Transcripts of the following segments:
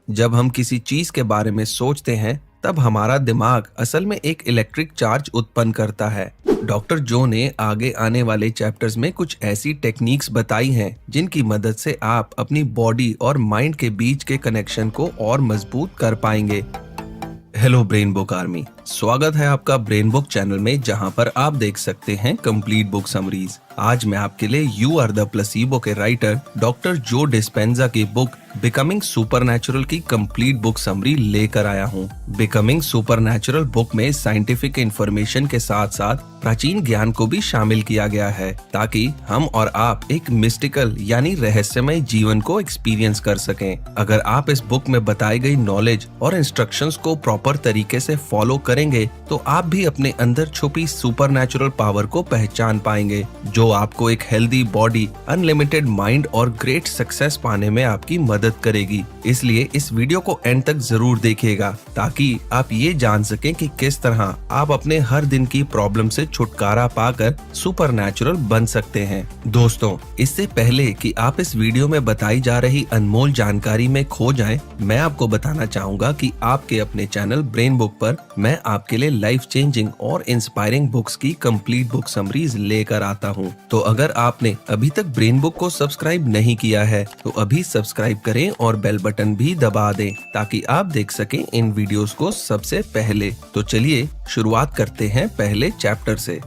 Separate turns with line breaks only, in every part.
जब हम किसी चीज के बारे में सोचते हैं तब हमारा दिमाग असल में एक इलेक्ट्रिक चार्ज उत्पन्न करता है। डॉक्टर जो ने आगे आने वाले चैप्टर्स में कुछ ऐसी टेक्निक्स बताई हैं जिनकी मदद से आप अपनी बॉडी और माइंड के बीच के कनेक्शन को और मजबूत कर पाएंगे। हेलो ब्रेन बुक आर्मी, स्वागत है आपका ब्रेन बुक चैनल में, जहां पर आप देख सकते हैं कंप्लीट बुक समरीज। आज मैं आपके लिए यू आर द प्लेसिबो के राइटर डॉक्टर जो डिस्पेंजा की बुक बिकमिंग सुपरनैचुरल की कंप्लीट बुक समरी लेकर आया हूं। बिकमिंग सुपरनैचुरल बुक में साइंटिफिक इंफॉर्मेशन के साथ साथ प्राचीन ज्ञान को भी शामिल किया गया है ताकि हम और आप एक मिस्टिकल यानी रहस्यमय जीवन को एक्सपीरियंस कर सकें। अगर आप इस बुक में बताई गई नॉलेज और इंस्ट्रक्शंस को प्रॉपर तरीके से फॉलो करेंगे तो आप भी अपने अंदर छुपी सुपरनैचुरल पावर को पहचान पाएंगे, जो आपको एक हेल्दी बॉडी, अनलिमिटेड माइंड और ग्रेट सक्सेस पाने में आपकी मदद करेगी। इसलिए इस वीडियो को एंड तक जरूर देखिएगा ताकि आप ये जान सकें कि किस तरह आप अपने हर दिन की प्रॉब्लम से छुटकारा पाकर सुपरनैचुरल बन सकते हैं। दोस्तों, इससे पहले कि आप इस वीडियो में बताई जा रही अनमोल जानकारी में खो जाएं, मैं आपको बताना चाहूंगा कि आपके अपने चैनल ब्रेन बुक पर मैं आपके लिए लाइफ चेंजिंग और इंस्पायरिंग बुक्स की कंप्लीट बुक समरीज लेकर आता हूं। तो अगर आपने अभी तक ब्रेन बुक को सब्सक्राइब नहीं किया है तो अभी सब्सक्राइब करें और बेल बटन भी दबा दें ताकि आप देख सकें इन वीडियोस को सबसे पहले। तो चलिए शुरुआत करते हैं पहले चैप्टर से।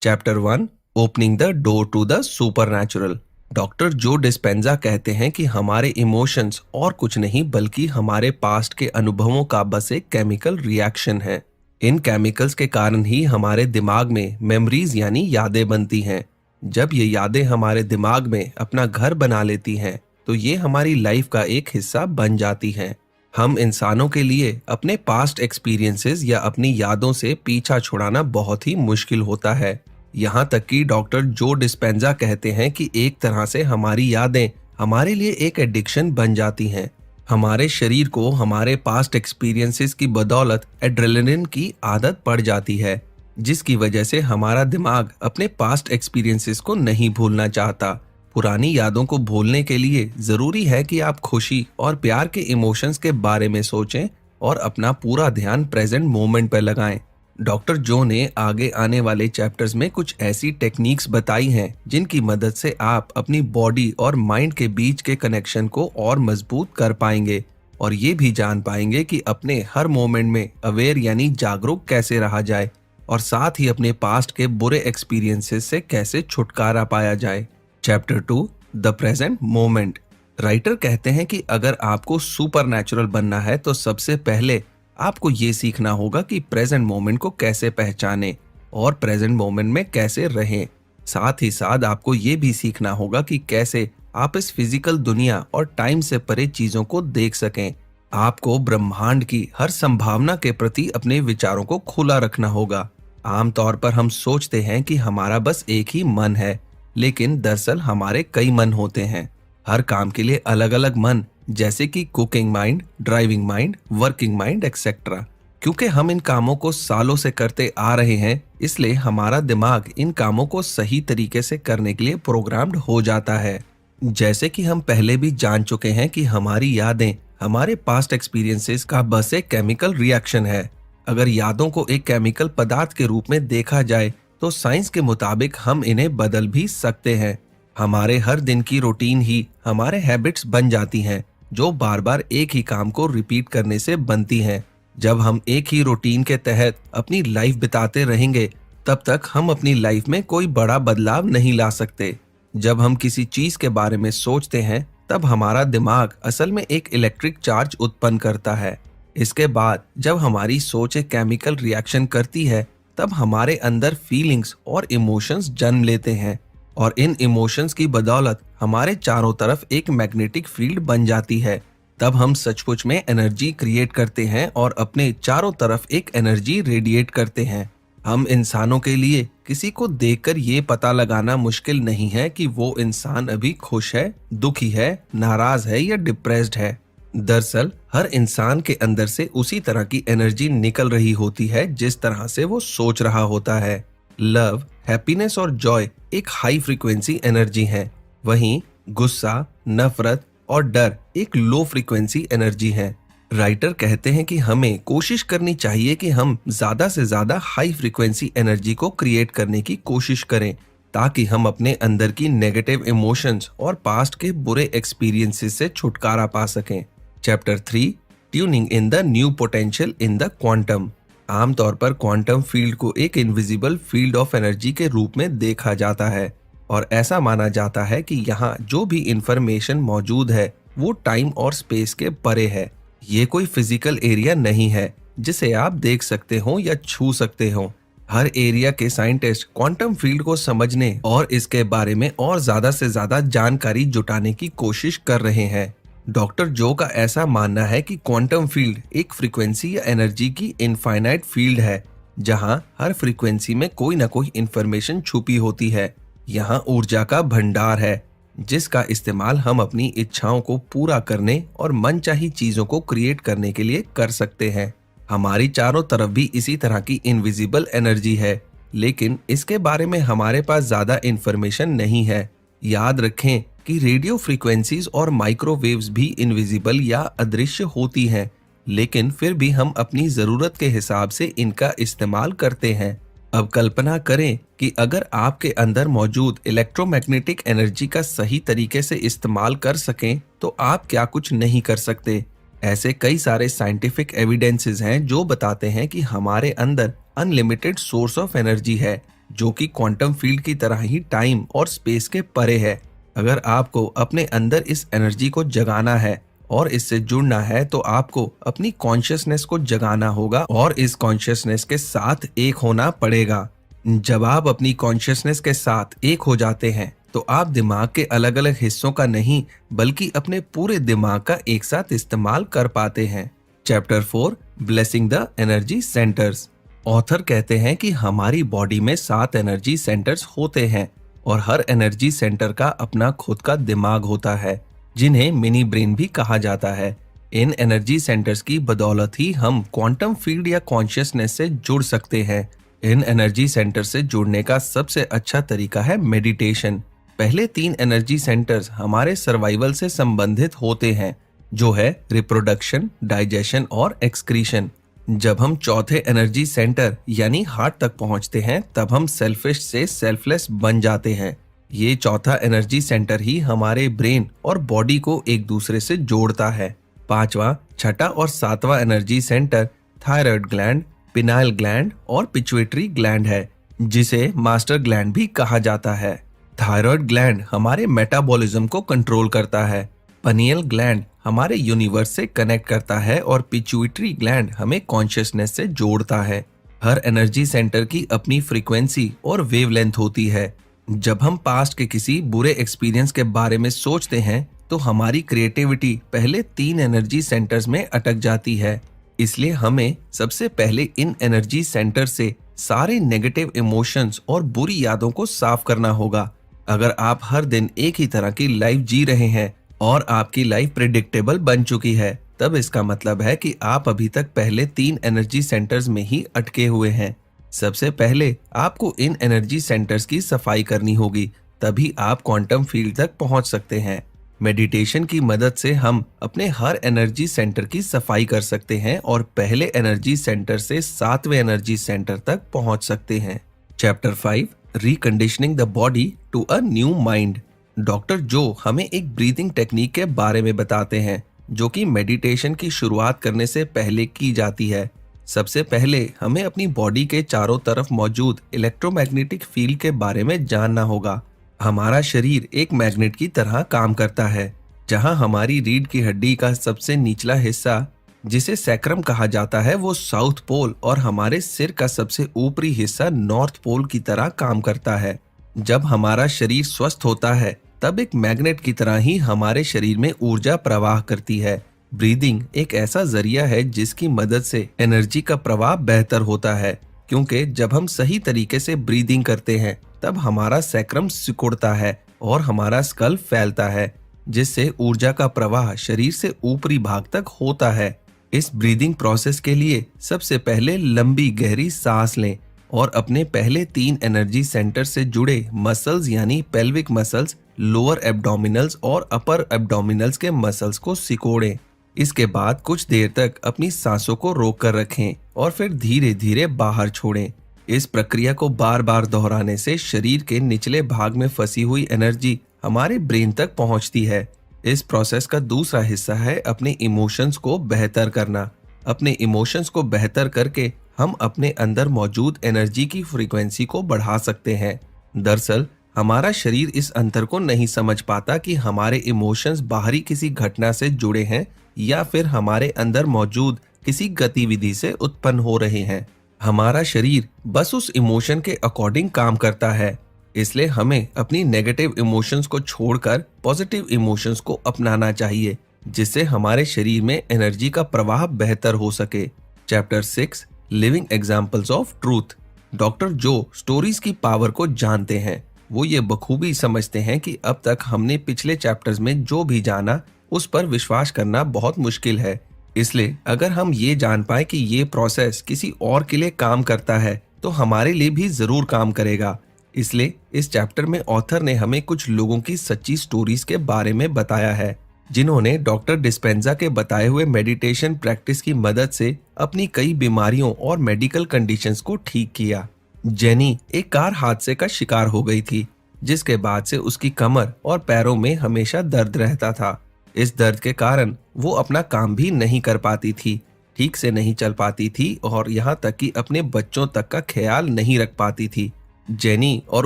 Chapter 1, opening the door to the supernatural. Doctor Joe Dispenza कहते हैं कि हमारे इमोशंस और कुछ नहीं बल्कि हमारे पास्ट के अनुभवों का बस एक केमिकल रिएक्शन है। इन केमिकल्स के कारण ही हमारे दिमाग में मेमोरीज यानी यादें बनती हैं। जब ये यादें हमारे दिमाग में अपना घर बना लेती हैं तो ये हमारी लाइफ का एक हिस्सा बन जाती हैं। हम इंसानों के लिए अपने पास्ट एक्सपीरियंसेस या अपनी यादों से पीछा छुड़ाना बहुत ही मुश्किल होता है। यहाँ तक कि डॉक्टर जो डिस्पेंजा कहते हैं कि एक तरह से हमारी यादें हमारे लिए एक एडिक्शन बन जाती हैं। हमारे शरीर को हमारे पास्ट एक्सपीरियंसेस की बदौलत एड्रेनलिन की आदत पड़ जाती है, जिसकी वजह से हमारा दिमाग अपने पास्ट एक्सपीरियंसेस को नहीं भूलना चाहता। पुरानी यादों को भूलने के लिए जरूरी है कि आप खुशी और प्यार के इमोशंस के बारे में सोचें और अपना पूरा ध्यान प्रेजेंट मोमेंट पर लगाएं। डॉक्टर जो ने आगे आने वाले चैप्टर्स में कुछ ऐसी टेक्निक्स बताई हैं जिनकी मदद से आप अपनी बॉडी और माइंड के बीच के कनेक्शन को और मजबूत कर पाएंगे और ये भी जान पाएंगे कि अपने हर मोमेंट में अवेयर यानी जागरूक कैसे रहा जाए और साथ ही अपने पास्ट के बुरे एक्सपीरियंसेस से कैसे छुटकारा पाया जाए। Chapter 2, the present moment. Writer कहते हैं कि अगर आपको सुपरनैचुरल बनना है तो सबसे पहले आपको ये सीखना होगा कि प्रेजेंट मोमेंट को कैसे पहचाने और प्रेजेंट मोमेंट में कैसे रहें। साथ ही साथ आपको ये भी सीखना होगा कि कैसे आप इस फिजिकल दुनिया और टाइम से परे चीजों को देख सकें। आपको ब्रह्मांड की हर संभावना के प्रति अपने विचारों को खुला रखना होगा। आमतौर पर हम सोचते हैं कि हमारा बस एक ही मन है, लेकिन दरअसल हमारे कई मन होते हैं। हर काम के लिए अलग अलग मन, जैसे कि cooking mind, driving mind, working mind etcetera. क्योंकि हम इन कामों को सालों से करते आ रहे हैं, इसलिए हमारा दिमाग इन कामों को सही तरीके से करने के लिए प्रोग्राम्ड हो जाता है। जैसे कि हम पहले भी जान चुके हैं कि हमारी यादें हमारे पास्ट एक्सपीरियंसेस का बस एक केमिकल रिएक्शन है। अगर यादों को एक केमिकल पदार्थ के रूप में देखा जाए तो साइंस के मुताबिक हम इन्हें बदल भी सकते हैं। हमारे हर दिन की रूटीन ही हमारे हैबिट्स बन जाती हैं, जो बार बार एक ही काम को रिपीट करने से बनती हैं। जब हम एक ही रूटीन के तहत अपनी लाइफ बिताते रहेंगे तब तक हम अपनी लाइफ में कोई बड़ा बदलाव नहीं ला सकते। जब हम किसी चीज के बारे में सोचते हैं तब हमारा दिमाग असल में एक इलेक्ट्रिक चार्ज उत्पन्न करता है। इसके बाद जब हमारी सोच एक केमिकल रिएक्शन करती है तब हमारे अंदर फीलिंग्स और इमोशंस जन्म लेते हैं और इन इमोशंस की बदौलत हमारे चारों तरफ एक मैग्नेटिक फील्ड बन जाती है। तब हम सचमुच में एनर्जी क्रिएट करते हैं और अपने चारों तरफ एक एनर्जी रेडिएट करते हैं। हम इंसानों के लिए किसी को देखकर ये पता लगाना मुश्किल नहीं है कि वो इंसान अभी खुश है, दुखी है, नाराज है या डिप्रेस्ड है। दरअसल हर इंसान के अंदर से उसी तरह की एनर्जी निकल रही होती है जिस तरह से वो सोच रहा होता है। लव, हैप्पीनेस और जॉय एक हाई फ्रीक्वेंसी एनर्जी है, वहीं गुस्सा, नफरत और डर एक लो फ्रीक्वेंसी एनर्जी है। राइटर कहते हैं कि हमें कोशिश करनी चाहिए कि हम ज्यादा से ज्यादा हाई फ्रीक्वेंसी एनर्जी को क्रिएट करने की कोशिश करें, ताकि हम अपने अंदर की नेगेटिव इमोशंस और पास्ट के बुरे एक्सपीरियंसेस से छुटकारा पा सकें। Chapter 3, tuning in the new potential in the quantum. आमतौर पर क्वांटम फील्ड को एक इनविजिबल फील्ड ऑफ एनर्जी के रूप में देखा जाता है और ऐसा माना जाता है कि यहाँ जो भी इंफॉर्मेशन मौजूद है वो टाइम और स्पेस के परे है। ये कोई फिजिकल एरिया नहीं है जिसे आप देख सकते हो या छू सकते हो। हर एरिया के साइंटिस्ट क्वांटम फील्ड को समझने और इसके बारे में और ज्यादा से ज्यादा जानकारी जुटाने की कोशिश कर रहे हैं। डॉक्टर जो का ऐसा मानना है कि क्वांटम फील्ड एक फ्रीक्वेंसी या एनर्जी की इनफाइनाइट फील्ड है, जहां हर फ्रीक्वेंसी में कोई ना कोई इंफॉर्मेशन छुपी होती है। यहाँ ऊर्जा का भंडार है जिसका इस्तेमाल हम अपनी इच्छाओं को पूरा करने और मनचाही चीजों को क्रिएट करने के लिए कर सकते हैं। हमारी चारों तरफ भी इसी तरह की इनविजिबल एनर्जी है, लेकिन इसके बारे में हमारे पास ज्यादा इंफॉर्मेशन नहीं है। याद रखें कि रेडियो फ्रीक्वेंसीज और माइक्रोवेव्स भी इनविजिबल या अदृश्य होती हैं, लेकिन फिर भी हम अपनी जरूरत के हिसाब से इनका इस्तेमाल करते हैं। अब कल्पना करें कि अगर आपके अंदर मौजूद इलेक्ट्रोमैग्नेटिक एनर्जी का सही तरीके से इस्तेमाल कर सकें तो आप क्या कुछ नहीं कर सकते। ऐसे कई सारे साइंटिफिक एविडेंसेस हैं जो बताते हैं कि हमारे अंदर अनलिमिटेड सोर्स ऑफ एनर्जी है, जो कि क्वांटम फील्ड की तरह ही टाइम और स्पेस के परे है। अगर आपको अपने अंदर इस एनर्जी को जगाना है और इससे जुड़ना है तो आपको अपनी कॉन्शियसनेस को जगाना होगा और इस कॉन्शियसनेस के साथ एक होना पड़ेगा। जब आप अपनी कॉन्शियसनेस के साथ एक हो जाते हैं तो आप दिमाग के अलग अलग हिस्सों का नहीं बल्कि अपने पूरे दिमाग का एक साथ इस्तेमाल कर पाते हैं। Chapter 4, blessing the energy centres. Author कहते हैं कि हमारी बॉडी में 7 एनर्जी सेंटर्स होते हैं और हर एनर्जी सेंटर का अपना खुद का दिमाग होता है, जिन्हें मिनी ब्रेन भी कहा जाता है। इन एनर्जी सेंटर्स की बदौलत ही हम क्वांटम फील्ड या कॉन्शियसनेस से जुड़ सकते हैं। इन एनर्जी सेंटर से जुड़ने का सबसे अच्छा तरीका है मेडिटेशन। पहले 3 एनर्जी सेंटर्स हमारे सर्वाइवल से संबंधित होते हैं, जो है रिप्रोडक्शन, डाइजेशन और एक्सक्रीशन। जब हम चौथे एनर्जी सेंटर यानी हार्ट तक पहुंचते हैं तब हम सेल्फिश से सेल्फलेस बन जाते हैं। ये चौथा एनर्जी सेंटर ही हमारे ब्रेन और बॉडी को एक दूसरे से जोड़ता है। 5वां, छठा और 7वां energy centre thyroid gland, pineal gland और पिट्यूटरी ग्लैंड है, जिसे मास्टर ग्लैंड भी कहा जाता है। थायराइड ग्लैंड हमारे मेटाबॉलिज्म को कंट्रोल करता है, पिनियल ग्लैंड हमारे यूनिवर्स से कनेक्ट करता है और पिट्यूटरी ग्लैंड हमें कॉन्शियसनेस से जोड़ता है। हर एनर्जी सेंटर की अपनी फ्रीक्वेंसी और वेवलेंथ होती है। जब हम पास्ट के किसी बुरे एक्सपीरियंस के बारे में सोचते हैं तो हमारी क्रिएटिविटी पहले 3 एनर्जी सेंटर्स में अटक जाती है। इसलिए हमें सबसे पहले इन एनर्जी सेंटर से सारे नेगेटिव इमोशंस और बुरी यादों को साफ करना होगा। अगर आप हर दिन एक ही तरह की लाइफ जी रहे हैं और आपकी लाइफ प्रेडिक्टेबल बन चुकी है, तब इसका मतलब है कि आप अभी तक पहले 3 एनर्जी सेंटर्स में ही अटके हुए हैं। सबसे पहले आपको इन एनर्जी सेंटर्स की सफाई करनी होगी, तभी आप क्वांटम फील्ड तक पहुंच सकते हैं। मेडिटेशन की मदद से हम अपने हर एनर्जी सेंटर की सफाई कर सकते हैं और पहले एनर्जी सेंटर से 7वें एनर्जी सेंटर तक पहुंच सकते हैं। Chapter 5, reconditioning the body to a new mind. Doctor Joe हमें एक ब्रीदिंग टेक्निक के बारे में बताते हैं, जो कि मेडिटेशन की शुरुआत करने से पहले की जाती है। सबसे पहले हमें अपनी बॉडी के चारों तरफ मौजूद इलेक्ट्रोमैग्नेटिक फील्ड के बारे में जानना होगा। हमारा शरीर एक मैग्नेट की तरह काम करता है, जहां हमारी रीढ़ की हड्डी का सबसे निचला हिस्सा, जिसे सैक्रम कहा जाता है, वो साउथ पोल और हमारे सिर का सबसे ऊपरी हिस्सा नॉर्थ पोल की तरह काम करता है। जब हमारा शरीर स्वस्थ होता है तब एक मैग्नेट की तरह ही हमारे शरीर में ऊर्जा प्रवाह करती है। ब्रीदिंग एक ऐसा जरिया है जिसकी मदद से एनर्जी का प्रवाह बेहतर होता है, क्योंकि जब हम सही तरीके से ब्रीदिंग करते हैं तब हमारा सैक्रम सिकुड़ता है और हमारा स्कल फैलता है, जिससे ऊर्जा का प्रवाह शरीर से ऊपरी भाग तक होता है। इस ब्रीदिंग प्रोसेस के लिए सबसे पहले लंबी गहरी सांस लें और अपने पहले 3 एनर्जी सेंटर से जुड़े मसल्स यानी पेल्विक मसल्स, लोअर एब्डोमिनल्स और अपर एब्डोमिनल्स के मसल्स को सिकोड़ें। इसके बाद कुछ देर तक अपनी सांसों को रोक कर रखें और फिर धीरे धीरे बाहर छोड़ें। इस प्रक्रिया को बार बार दोहराने से शरीर के निचले भाग में फंसी हुई एनर्जी हमारे ब्रेन तक पहुंचती है। इस प्रोसेस का दूसरा हिस्सा है अपने इमोशंस को बेहतर करना। अपने इमोशंस को बेहतर करके हम अपने अंदर मौजूद एनर्जी की फ्रीक्वेंसी को बढ़ा सकते हैं। दरअसल हमारा शरीर इस अंतर को नहीं समझ पाता कि हमारे इमोशंस बाहरी किसी घटना से जुड़े हैं या फिर हमारे अंदर मौजूद किसी गतिविधि से उत्पन्न हो रहे हैं। हमारा शरीर बस उस इमोशन के अकॉर्डिंग काम करता है। इसलिए हमें अपनी नेगेटिव इमोशंस को छोड़कर पॉजिटिव इमोशंस को अपनाना चाहिए, जिससे हमारे शरीर में एनर्जी का प्रवाह बेहतर हो सके। Chapter 6 living examples of truth. Doctor जो स्टोरीज की पावर को जानते हैं, वो ये बखूबी समझते हैं कि अब तक हमने पिछले चैप्टर्स में जो भी जाना उस पर विश्वास करना बहुत मुश्किल है। इसलिए अगर हम ये जान पाए कि ये प्रोसेस किसी और के लिए काम करता है तो हमारे लिए भी जरूर काम करेगा। इसलिए इस चैप्टर में ऑथर ने हमें कुछ लोगों की सच्ची स्टोरीज के बारे में बताया है, जिन्होंने डॉक्टर डिस्पेंजा के बताए हुए मेडिटेशन प्रैक्टिस की मदद से अपनी कई बीमारियों और मेडिकल कंडीशंस को ठीक किया। जेनी एक कार हादसे का शिकार हो गई थी, जिसके बाद से उसकी कमर और पैरों में हमेशा दर्द रहता था। इस दर्द के कारण वो अपना काम भी नहीं कर पाती थी, ठीक से नहीं चल पाती थी और यहाँ तक कि अपने बच्चों तक का ख्याल नहीं रख पाती थी। जेनी और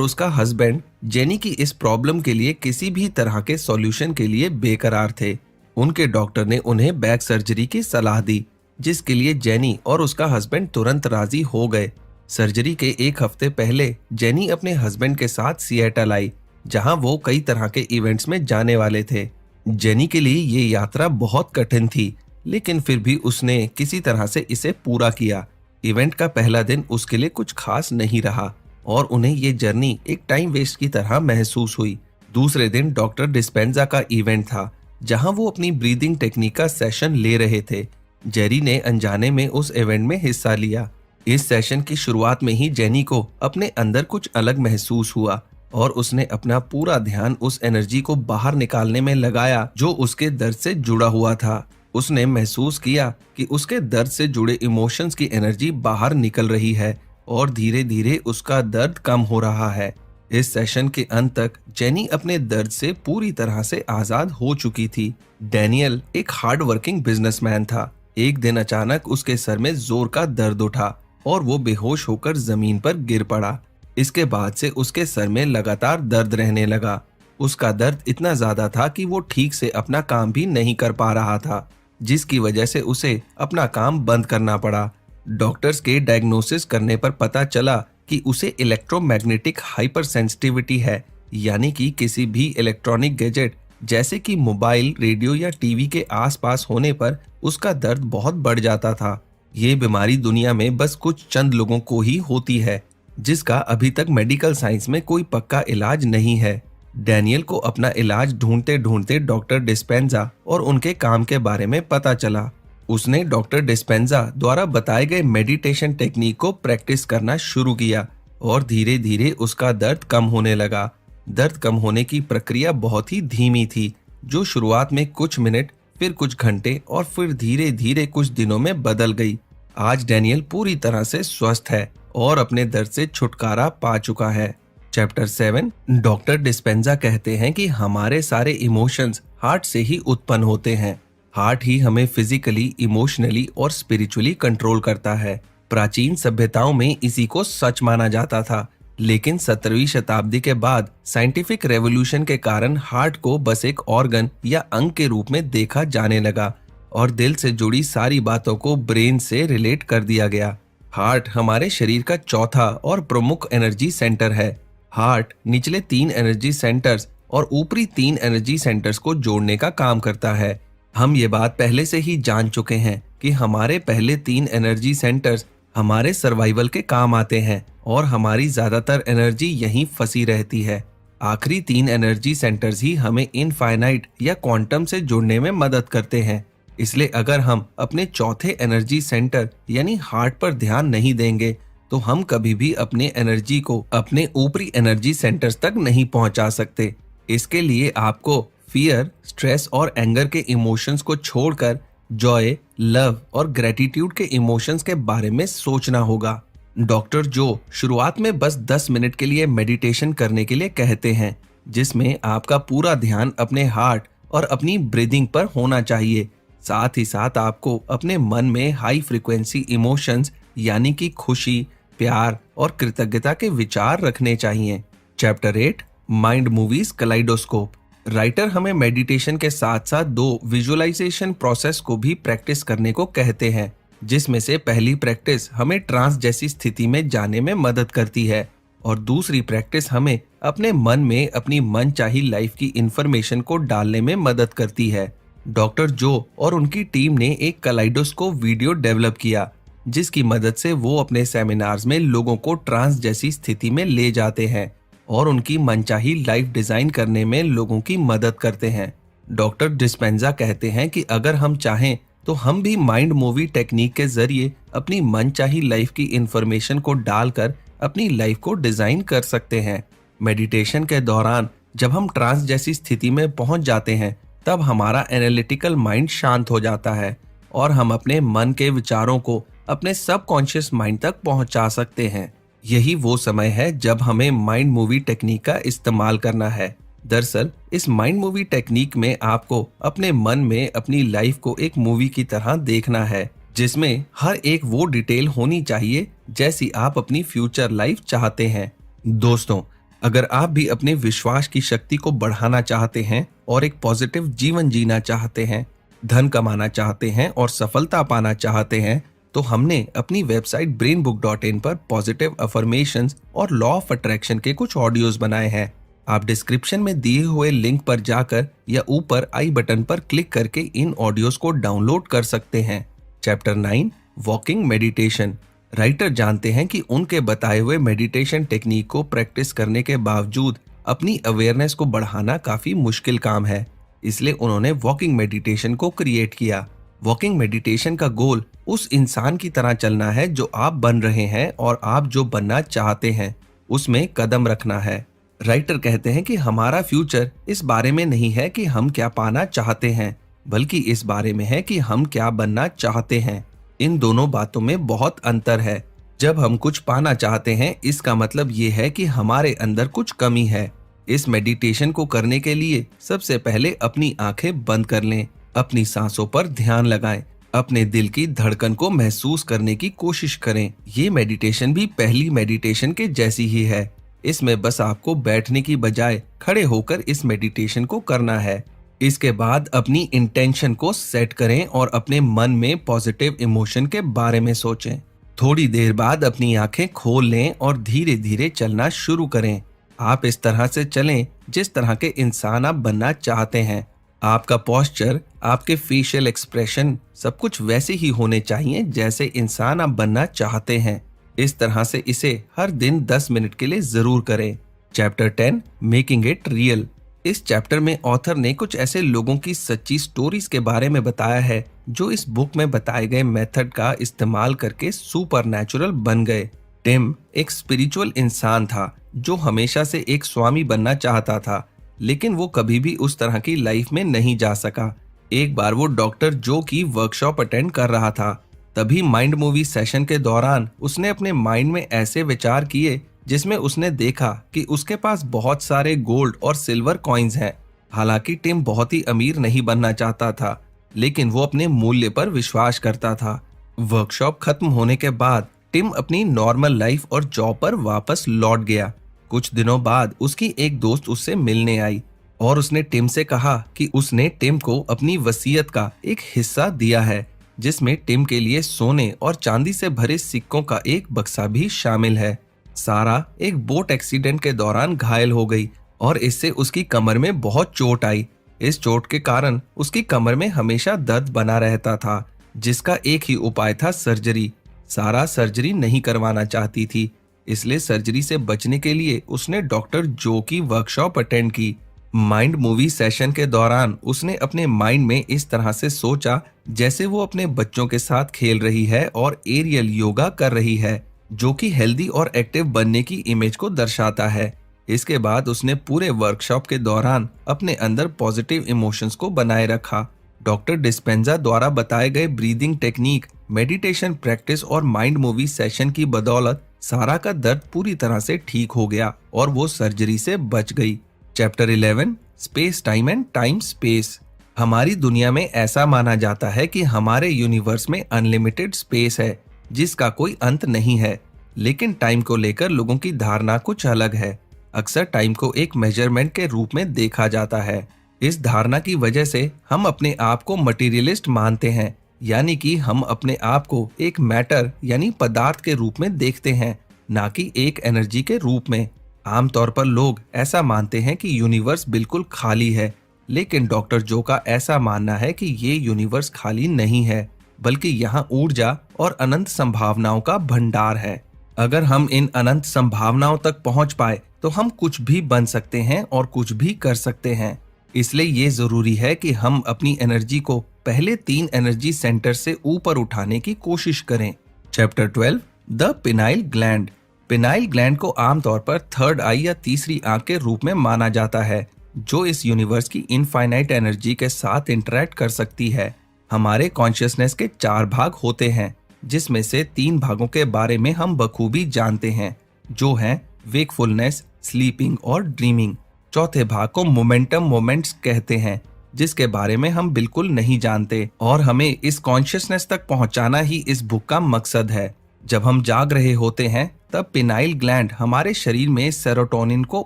उसका हस्बैंड जेनी की इस प्रॉब्लम के लिए किसी भी तरह के सॉल्यूशन के लिए बेकरार थे। उनके डॉक्टर ने उन्हें बैक सर्जरी की सलाह दी, जिसके लिए जेनी और उसका हस्बैंड तुरंत राजी हो गए। सर्जरी के 1 हफ्ते पहले जेनी अपने हस्बैंड के साथ सिएटल आई, जहां वो कई तरह के इवेंट्स में जाने वाले थे। जेनी के लिए ये यात्रा बहुत कठिन थी, लेकिन फिर भी उसने किसी तरह से इसे पूरा किया। इवेंट का पहला दिन उसके लिए कुछ खास नहीं रहा और उन्हें ये जर्नी एक टाइम वेस्ट की तरह महसूस हुई। दूसरे दिन डॉक्टर डिस्पेंजा का इवेंट था, जहां वो अपनी ब्रीदिंग टेक्निक का सेशन ले रहे थे। जेरी ने अनजाने में उस इवेंट में हिस्सा लिया। इस सेशन की शुरुआत में ही जेनी को अपने अंदर कुछ अलग महसूस हुआ और उसने अपना पूरा ध्यान उस एनर्जी को बाहर निकालने में लगाया जो उसके दर्द से जुड़ा हुआ था। उसने महसूस किया कि उसके दर्द से जुड़े इमोशंस की एनर्जी बाहर निकल रही है और धीरे धीरे उसका दर्द कम हो रहा है। इस सेशन के अंत तक जेनी अपने दर्द से पूरी तरह से आजाद हो चुकी थी। डैनियल एक हार्ड वर्किंग बिजनेसमैन था। एक दिन अचानक उसके सर में जोर का दर्द उठा और वो बेहोश होकर जमीन पर गिर पड़ा। इसके बाद से उसके सर में लगातार दर्द रहने लगा। उसका दर्द इतना ज्यादा था कि वो ठीक से अपना काम भी नहीं कर पा रहा था, जिसकी वजह से उसे अपना काम बंद करना पड़ा। डॉक्टर्स के डायग्नोसिस करने पर पता चला कि उसे इलेक्ट्रोमैग्नेटिक हाइपर सेंसिटिविटी है, यानी कि किसी भी इलेक्ट्रॉनिक गैजेट जैसे कि मोबाइल, रेडियो या टीवी के आसपास होने पर उसका दर्द बहुत बढ़ जाता था। ये बीमारी दुनिया में बस कुछ चंद लोगों को ही होती है, जिसका अभी तक मेडिकल साइंस में कोई पक्का इलाज नहीं है। डैनियल को अपना इलाज ढूंढते ढूंढते डॉक्टर डिस्पेंजा और उनके काम के बारे में पता चला। उसने डॉक्टर डिस्पेंजा द्वारा बताए गए मेडिटेशन टेक्निक को प्रैक्टिस करना शुरू किया और धीरे धीरे उसका दर्द कम होने लगा। दर्द कम होने की प्रक्रिया बहुत ही धीमी थी, जो शुरुआत में कुछ मिनट, फिर कुछ घंटे और फिर धीरे धीरे कुछ दिनों में बदल गई। आज डैनियल पूरी तरह से स्वस्थ है और अपने दर्द से छुटकारा पा चुका है। चैप्टर 7 डॉक्टर डिस्पेंजा कहते हैं कि हमारे सारे इमोशंस हार्ट से ही उत्पन्न होते हैं। हार्ट ही हमें फिजिकली, इमोशनली और स्पिरिचुअली कंट्रोल करता है। प्राचीन सभ्यताओं में इसी को सच माना जाता था, लेकिन 17वीं शताब्दी के बाद साइंटिफिक रेवोल्यूशन के कारण हार्ट को बस एक ऑर्गन या अंग के रूप में देखा जाने लगा और दिल से जुड़ी सारी बातों को ब्रेन से रिलेट कर दिया गया। हार्ट हमारे शरीर का चौथा और प्रमुख एनर्जी सेंटर है। हार्ट निचले 3 एनर्जी सेंटर्स और ऊपरी 3 एनर्जी सेंटर्स को जोड़ने का काम करता है। हम ये बात पहले से ही जान चुके हैं कि हमारे पहले 3 एनर्जी सेंटर्स हमारे सर्वाइवल के काम आते हैं और हमारी ज्यादातर एनर्जी यहीं फंसी रहती है। आखिरी 3 एनर्जी सेंटर्स ही हमें इनफाइनाइट या क्वांटम से जुड़ने में मदद करते हैं। इसलिए अगर हम अपने चौथे एनर्जी सेंटर यानी हार्ट पर ध्यान नहीं देंगे तो हम कभी भी अपने एनर्जी को अपने ऊपरी एनर्जी सेंटर्स तक नहीं पहुंचा सकते। इसके लिए आपको फियर, स्ट्रेस और एंगर के इमोशंस को छोड़कर जॉय, लव और ग्रेटिट्यूड के इमोशंस के बारे में सोचना होगा। डॉक्टर जो शुरुआत में बस 10 मिनट के लिए मेडिटेशन करने के लिए कहते हैं, जिसमें आपका पूरा ध्यान अपने हार्ट और अपनी ब्रीदिंग पर होना चाहिए। साथ ही साथ आपको अपने मन में हाई फ्रीक्वेंसी इमोशंस यानी कि खुशी, प्यार और कृतज्ञता के विचार रखने चाहिए। Chapter 8 mind movies kaleidoscope. Writer हमें मेडिटेशन के साथ साथ 2 विजुअलाइजेशन प्रोसेस को भी प्रैक्टिस करने को कहते हैं, जिसमें से पहली प्रैक्टिस हमें ट्रांस जैसी स्थिति में जाने में मदद करती है और दूसरी प्रैक्टिस हमें अपने मन में अपनी मनचाही लाइफ की इंफॉर्मेशन को डालने में मदद करती है। डॉक्टर जो और उनकी टीम ने एक कलाइडोस्कोप वीडियो डेवलप किया, जिसकी मदद से वो अपने सेमिनार्स में लोगों को ट्रांस जैसी स्थिति में ले जाते हैं और उनकी मनचाही लाइफ डिजाइन करने में लोगों की मदद करते हैं। डॉक्टर डिस्पेंजा कहते हैं कि अगर हम चाहें तो हम भी माइंड मूवी टेक्निक के जरिए अपनी मनचाही लाइफ की इंफॉर्मेशन को डालकर अपनी लाइफ को डिजाइन कर सकते हैं। मेडिटेशन के दौरान जब हम ट्रांस जैसी स्थिति में पहुंच जाते हैं, तब हमारा एनालिटिकल माइंड शांत हो जाता है और हम अपने मन के विचारों को अपने सबकॉन्शियस माइंड तक पहुंचा सकते हैं। यही वो समय है जब हमें माइंड मूवी टेक्निक का इस्तेमाल करना है। दरअसल इस माइंड मूवी टेक्निक में आपको अपने मन में अपनी लाइफ को एक मूवी की तरह देखना है, जिसमें हर एक वो डिटेल होनी चाहिए जैसी आप अपनी फ्यूचर लाइफ चाहते हैं। दोस्तों, अगर आप भी अपने विश्वास की शक्ति को बढ़ाना चाहते हैं और एक पॉजिटिव जीवन जीना चाहते हैं, धन कमाना चाहते हैं और सफलता पाना चाहते हैं, तो हमने अपनी वेबसाइट brainbook.in पर पॉजिटिव अफर्मेशंस और लॉ ऑफ अट्रैक्शन के कुछ ऑडियोज बनाए हैं। आप डिस्क्रिप्शन में दिए हुए लिंक पर जाकर या ऊपर आई बटन पर क्लिक करके इन ऑडियोज को डाउनलोड कर सकते हैं। Chapter 9 walking meditation. राइटर जानते हैं कि उनके बताए हुए मेडिटेशन टेक्निक को प्रैक्टिस करने के बावजूद अपनी अवेयरनेस को बढ़ाना काफी मुश्किल काम है, इसलिए उन्होंने वॉकिंग मेडिटेशन को क्रिएट किया। वॉकिंग मेडिटेशन का गोल उस इंसान की तरह चलना है जो आप बन रहे हैं और आप जो बनना चाहते हैं उसमें कदम रखना है। राइटर कहते हैं कि हमारा फ्यूचर इस बारे में नहीं है कि हम क्या पाना चाहते हैं, बल्कि इस बारे में है कि हम क्या बनना चाहते हैं। इन दोनों बातों में बहुत अंतर है। जब हम कुछ पाना चाहते हैं, इसका मतलब ये है कि हमारे अंदर कुछ कमी है। इस मेडिटेशन को करने के लिए सबसे पहले अपनी आंखें बंद कर लें, अपनी सांसों पर ध्यान लगाएं, अपने दिल की धड़कन को महसूस करने की कोशिश करें। ये मेडिटेशन भी पहली मेडिटेशन के जैसी ही है। इसमें बस आपको बैठने की बजाय खड़े होकर इस मेडिटेशन को करना है। इसके बाद अपनी इंटेंशन को सेट करें और अपने मन में पॉजिटिव इमोशन के बारे में सोचें। थोड़ी देर बाद अपनी आंखें खोल लें और धीरे धीरे चलना शुरू करें। आप इस तरह से चलें जिस तरह के इंसान आप बनना चाहते हैं। आपका पोस्चर, आपके फेशियल एक्सप्रेशन सब कुछ वैसे ही होने चाहिए जैसे इंसान आप बनना चाहते हैं। इस तरह से इसे हर दिन 10 मिनट के लिए जरूर करें। Chapter 10 making it real. इस चैप्टर में ऑथर ने कुछ ऐसे लोगों की सच्ची स्टोरीज के बारे में बताया है जो इस बुक में बताए गए मेथड का इस्तेमाल करके सुपरनैचुरल बन गए। टिम एक स्पिरिचुअल इंसान था जो हमेशा से एक स्वामी बनना चाहता था, लेकिन वो कभी भी उस तरह की लाइफ में नहीं जा सका। एक बार वो डॉक्टर जो की वर्कशॉप अटेंड कर रहा था, तभी माइंड मूवी सेशन के दौरान उसने अपने माइंड में ऐसे विचार किए जिसमें उसने देखा कि उसके पास बहुत सारे गोल्ड और सिल्वर कॉइन्स हैं। हालांकि टिम बहुत ही अमीर नहीं बनना चाहता था, लेकिन वो अपने मूल्य पर विश्वास करता था। वर्कशॉप खत्म होने के बाद टिम अपनी नॉर्मल लाइफ और जॉब पर वापस लौट गया। कुछ दिनों बाद उसकी एक दोस्त उससे मिलने आई और उसने टिम से कहा कि उसने टिम को अपनी वसीयत का एक हिस्सा दिया है, जिसमें टिम के लिए सोने और चांदी से भरे सिक्कों का एक बक्सा भी शामिल है। सारा एक बोट एक्सीडेंट के दौरान घायल हो गई और इससे उसकी कमर में बहुत चोट आई। इस चोट के कारण उसकी कमर में हमेशा दर्द बना रहता था, जिसका एक ही उपाय था सर्जरी। सारा सर्जरी नहीं करवाना चाहती थी, इसलिए सर्जरी से बचने के लिए उसने डॉक्टर जो की वर्कशॉप अटेंड की। माइंड मूवी सेशन के दौरान उसने अपने माइंड में इस तरह से सोचा जैसे वो अपने बच्चों के साथ खेल रही है और एरियल योगा कर रही है। जो कि हेल्दी और एक्टिव बनने की इमेज को दर्शाता है। इसके बाद उसने पूरे वर्कशॉप के दौरान अपने अंदर पॉजिटिव इमोशंस को बनाए रखा। डॉक्टर डिस्पेंजा द्वारा बताए गए ब्रीदिंग टेक्निक, मेडिटेशन प्रैक्टिस और माइंड मूवी सेशन की बदौलत सारा का दर्द पूरी तरह से ठीक हो गया और वो सर्जरी से बच गई। Chapter 11, space time and time space. हमारी दुनिया में ऐसा माना जाता है कि हमारे यूनिवर्स में अनलिमिटेड स्पेस है जिसका कोई अंत नहीं है, लेकिन टाइम को लेकर लोगों की धारणा कुछ अलग है। अक्सर टाइम को एक मेजरमेंट के रूप में देखा जाता है। इस धारणा की वजह से हम अपने आप को मटेरियलिस्ट मानते हैं, यानी कि हम अपने आप को एक मैटर यानी पदार्थ के रूप में देखते हैं, ना कि एक एनर्जी के रूप में। आमतौर पर लोग ऐसा मानते हैं कि यूनिवर्स बिल्कुल खाली है, लेकिन डॉक्टर जो का ऐसा मानना है कि ये यूनिवर्स खाली नहीं है, बल्कि यहाँ ऊर्जा और अनंत संभावनाओं का भंडार है। अगर हम इन अनंत संभावनाओं तक पहुंच पाए तो हम कुछ भी बन सकते हैं और कुछ भी कर सकते हैं। इसलिए ये जरूरी है कि हम अपनी एनर्जी को पहले 3 एनर्जी सेंटर से ऊपर उठाने की कोशिश करें। Chapter 12, the phenyl gland. Pineal gland को आमतौर पर थर्ड आई या तीसरी आंख के रूप में माना जाता है, जो इस यूनिवर्स की इनफाइनाइट एनर्जी के साथ इंटरैक्ट कर सकती है। हमारे कॉन्शियसनेस के 4 भाग होते हैं, जिसमें से 3 भागों के बारे में हम बखूबी जानते हैं, जो हैं वेकफुलनेस, स्लीपिंग और ड्रीमिंग। चौथे भाग को मोमेंटम मोमेंट्स कहते हैं, जिसके बारे में हम बिल्कुल नहीं जानते और हमें इस कॉन्शियसनेस तक पहुंचाना ही इस बुक का मकसद है। जब हम जाग रहे होते हैं तब पिनाइल ग्लैंड हमारे शरीर में सेरोटोनिन को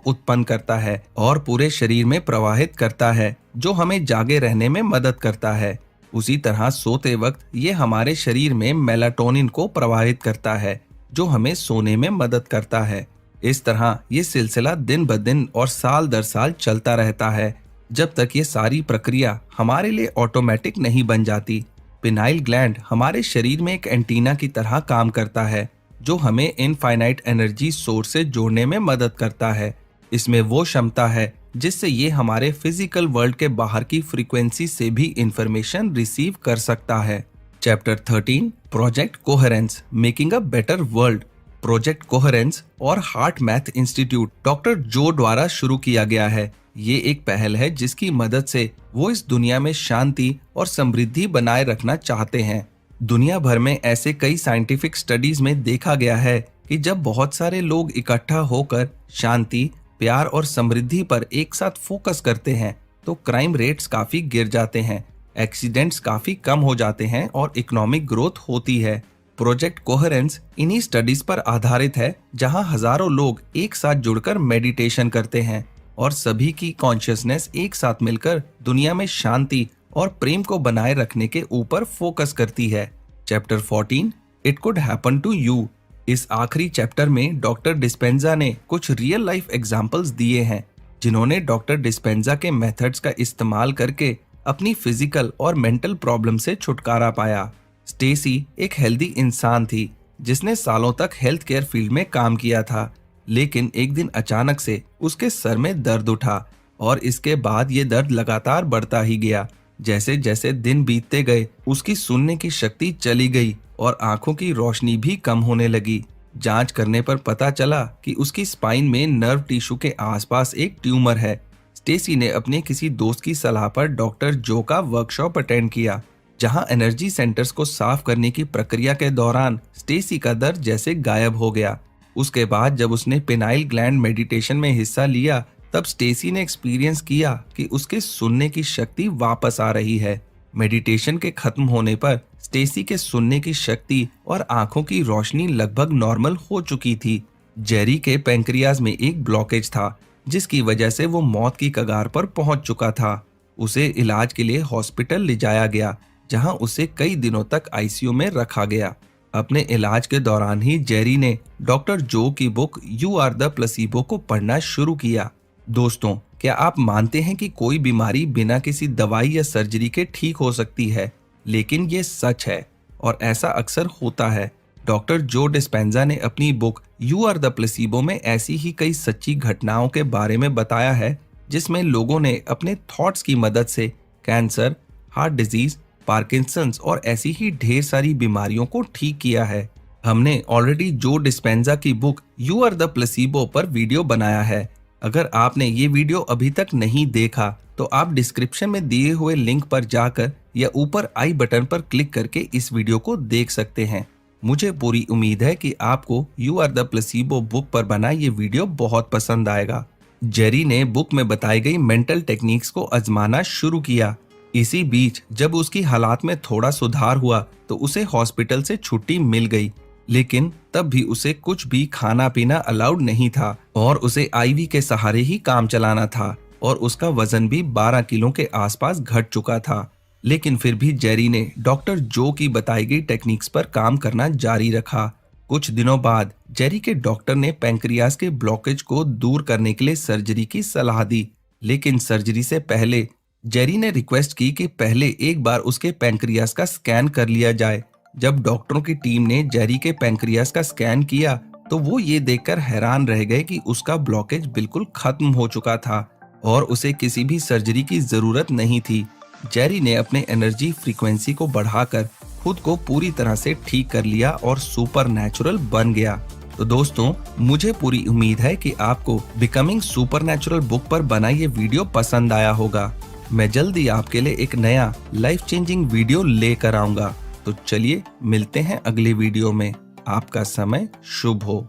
उत्पन्न करता है और पूरे शरीर में प्रवाहित करता है, जो हमें जागे रहने में मदद करता है। उसी तरह सोते वक्त ये हमारे शरीर में मेलाटोनिन को प्रवाहित करता है, जो हमें सोने में मदद करता है। इस तरह ये सिलसिला दिन ब दिन और साल दर साल चलता रहता है, जब तक ये सारी प्रक्रिया हमारे लिए ऑटोमेटिक नहीं बन जाती। पिनाइल ग्लैंड हमारे शरीर में एक एंटीना की तरह काम करता है, जो हमें इनफाइनाइट एनर्जी सोर्स से जोड़ने में मदद करता है। इसमें वो क्षमता है जिससे ये हमारे फिजिकल वर्ल्ड के बाहर की फ्रीक्वेंसी से भी इंफॉर्मेशन रिसीव कर सकता है। Chapter 13, project coherence, making a better world. Project coherence और हार्ट मैथ इंस्टीट्यूट डॉक्टर जो द्वारा शुरू किया गया है। ये एक पहल है जिसकी मदद से वो इस दुनिया में शांति और समृद्धि बनाए रखना चाहते हैं। दुनिया भर में ऐसे कई साइंटिफिक स्टडीज में देखा गया है कि जब बहुत सारे लोग इकट्ठा होकर शांति, प्यार और समृद्धि पर एक साथ फोकस करते हैं तो क्राइम रेट्स काफी गिर जाते हैं, एक्सीडेंट्स काफी कम हो जाते हैं और इकोनॉमिक ग्रोथ होती है। प्रोजेक्ट कोहेरेंस इन्हीं स्टडीज पर आधारित है, जहां हजारों लोग एक साथ जुड़कर मेडिटेशन करते हैं और सभी की कॉन्शियसनेस एक साथ मिलकर दुनिया में शांति और प्रेम को बनाए रखने के ऊपर फोकस करती है। Chapter 14, it could happen to you. इस आखिरी चैप्टर में डॉक्टर डिस्पेंजा ने कुछ रियल लाइफ एग्जाम्पल्स दिए हैं, जिन्होंने डॉक्टर डिस्पेंजा के मेथड्स का इस्तेमाल करके अपनी फिजिकल और मेंटल प्रॉब्लम से छुटकारा पाया। स्टेसी एक हेल्दी इंसान थी जिसने सालों तक हेल्थ केयर फील्ड में काम किया था, लेकिन एक दिन अचानक से उसके सर में दर्द उठा और इसके बाद ये दर्द लगातार बढ़ता ही गया। जैसे जैसे दिन बीतते गए उसकी सुनने की शक्ति चली गई और आंखों की रोशनी भी कम होने लगी। जांच करने पर पता चला कि उसकी स्पाइन में नर्व टिश्यू के आसपास एक ट्यूमर है। स्टेसी ने अपने किसी दोस्त की सलाह पर डॉक्टर जो का वर्कशॉप अटेंड किया, जहां एनर्जी सेंटर्स को साफ करने की प्रक्रिया के दौरान स्टेसी का दर्द जैसे गायब हो गया। उसके बाद जब उसने पिनाइल ग्लैंड मेडिटेशन में हिस्सा लिया, तब स्टेसी ने एक्सपीरियंस किया कि उसके सुनने की शक्ति वापस आ रही है। मेडिटेशन के खत्म होने पर स्टेसी के सुनने की शक्ति और आंखों की रोशनी लगभग नॉर्मल हो चुकी थी। जेरी के पैंक्रियाज में एक ब्लॉकेज था, जिसकी वजह से वो मौत की कगार पर पहुंच चुका था। उसे इलाज के लिए हॉस्पिटल ले जाया गया, जहां उसे कई दिनों तक आईसीयू में रखा गया। अपने इलाज के दौरान ही जेरी ने डॉक्टर जो की book you are the placebo को पढ़ना शुरू किया। दोस्तों, क्या आप मानते हैं कि कोई बीमारी बिना किसी दवाई या सर्जरी के ठीक हो सकती है? लेकिन ये सच है और ऐसा अक्सर होता है। डॉक्टर जो डिस्पेंजा ने अपनी book you are the placebo में ऐसी ही कई सच्ची घटनाओं के बारे में बताया है, जिसमें लोगों ने अपने थॉट्स की मदद से कैंसर, हार्ट डिजीज, पार्किंसंस और ऐसी ही ढेर सारी बीमारियों को ठीक किया है। हमने ऑलरेडी जो डिस्पेंजा की book you are the placebo पर वीडियो बनाया है। अगर आपने ये वीडियो अभी तक नहीं देखा तो आप डिस्क्रिप्शन में दिए हुए लिंक पर जाकर या ऊपर आई बटन पर क्लिक करके इस वीडियो को देख सकते हैं। मुझे पूरी उम्मीद है कि आपको you are the placebo book पर बना ये वीडियो बहुत पसंद आएगा। जेरी ने बुक में बताई गई मेंटल टेक्निक्स को आजमाना शुरू किया। इसी बीच जब उसकी हालात में थोड़ा सुधार हुआ तो उसे हॉस्पिटल से छुट्टी मिल गई, लेकिन तब भी उसे कुछ भी खाना पीना अलाउड नहीं था और उसे आईवी के सहारे ही काम चलाना था और उसका वजन भी 12 किलो के आसपास घट चुका था। लेकिन फिर भी जेरी ने डॉक्टर जो की बताई गई टेक्निक्स पर काम करना जारी रखा। कुछ दिनों बाद जेरी के डॉक्टर ने पैंक्रियाज के ब्लॉकेज को दूर करने के लिए सर्जरी की सलाह दी, लेकिन सर्जरी से पहले जेरी ने रिक्वेस्ट की कि पहले एक बार उसके पैंक्रियाज का स्कैन कर लिया जाए। जब डॉक्टरों की टीम ने जेरी के पैंक्रियाज का स्कैन किया तो वो ये देखकर हैरान रह गए कि उसका ब्लॉकेज बिल्कुल खत्म हो चुका था और उसे किसी भी सर्जरी की जरूरत नहीं थी। जेरी ने अपने एनर्जी फ्रीक्वेंसी को बढ़ाकर खुद को पूरी तरह से ठीक कर लिया और सुपर नेचुरल बन गया। तो दोस्तों, मुझे पूरी उम्मीद है कि आपको बिकमिंग सुपर नेचुरल बुक पर बना ये वीडियो पसंद आया होगा। मैं जल्दी आपके लिए एक नया लाइफ चेंजिंग वीडियो लेकर आऊंगा। तो चलिए मिलते हैं अगले वीडियो में। आपका समय शुभ हो।